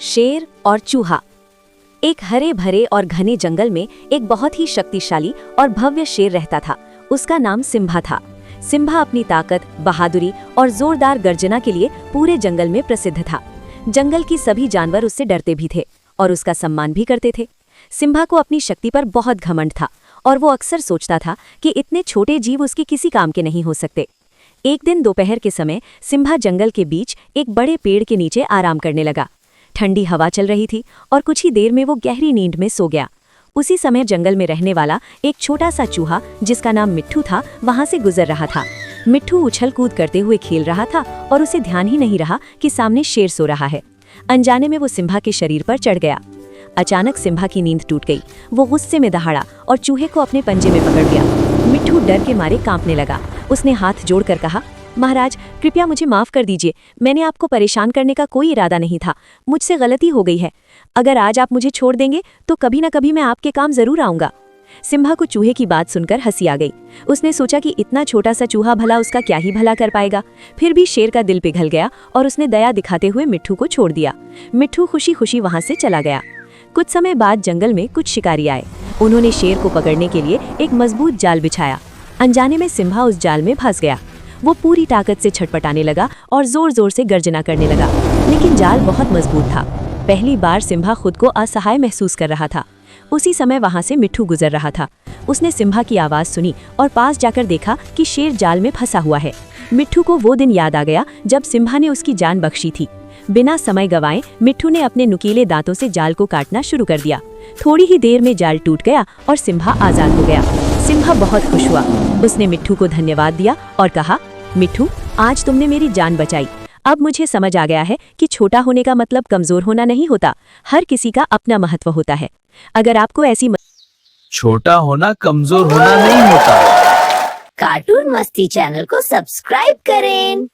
शेर और चूहा। एक हरे भरे और घने जंगल में एक बहुत ही शक्तिशाली और भव्य शेर रहता था। उसका नाम सिम्बा था। सिम्बा अपनी ताकत, बहादुरी और जोरदार गर्जना के लिए पूरे जंगल में प्रसिद्ध था। जंगल की सभी जानवर उससे डरते भी थे और उसका सम्मान भी करते थे। सिम्बा को अपनी शक्ति पर बहुत घमंड था और वो अक्सर सोचता था कि इतने छोटे जीव उसके किसी काम के नहीं हो सकते। एक दिन दोपहर के समय सिम्बा जंगल के बीच एक बड़े पेड़ के नीचे आराम करने लगा। ठंडी हवा चल रही थी और कुछ ही देर में वो गहरी नींद में सो गया। उसी समय जंगल में रहने वाला एक छोटा सा चूहा जिसका नाम मिट्ठू था, वहां से गुजर रहा था। मिट्ठू उछल कूद करते हुए खेल रहा था और उसे ध्यान ही नहीं रहा कि सामने शेर सो रहा है। अनजाने में वो सिम्बा के शरीर पर चढ़ गया। अचानक सिम्बा की नींद टूट गई। वो गुस्से में दहाड़ा और चूहे को अपने पंजे में पकड़ लिया। मिट्ठू डर के मारे कांपने लगा। उसने हाथ जोड़कर कहा, महाराज कृपया मुझे माफ कर दीजिए, मैंने आपको परेशान करने का कोई इरादा नहीं था, मुझसे गलती हो गई है। अगर आज आप मुझे छोड़ देंगे तो कभी न कभी मैं आपके काम जरूर आऊंगा। सिम्बा को चूहे की बात सुनकर हंसी आ गई। उसने सोचा कि इतना छोटा सा चूहा भला उसका क्या ही भला कर पाएगा। फिर भी शेर का दिल पिघल गया और उसने दया दिखाते हुए मिट्ठू को छोड़ दिया। मिट्ठू खुशी खुशी वहां से चला गया। कुछ समय बाद जंगल में कुछ शिकारी आए। उन्होंने शेर को पकड़ने के लिए एक मजबूत जाल बिछाया। अनजाने में सिम्बा उस जाल में फंस गया। वो पूरी ताकत से छटपटाने लगा और जोर जोर से गर्जना करने लगा, लेकिन जाल बहुत मजबूत था। पहली बार सिम्बा खुद को असहाय महसूस कर रहा था। उसी समय वहां से मिट्ठू गुजर रहा था। उसने सिम्बा की आवाज सुनी और पास जाकर देखा कि शेर जाल में फंसा हुआ है। मिट्ठू को वो दिन याद आ गया जब सिम्बा ने उसकी जान बख्शी थी। बिना समय गंवाए मिट्ठू ने अपने नुकीले दांतों से जाल को काटना शुरू कर दिया। थोड़ी ही देर में जाल टूट गया और सिम्बा आजाद हो गया। सिम्बा बहुत खुश हुआ। उसने मिट्ठू को धन्यवाद दिया और कहा, मिट्ठू, आज तुमने मेरी जान बचाई। अब मुझे समझ आ गया है कि छोटा होने का मतलब कमजोर होना नहीं होता। हर किसी का अपना महत्व होता है। अगर आपको ऐसी छोटा होना कमजोर होना नहीं होता। कार्टून मस्ती चैनल को सब्सक्राइब करें।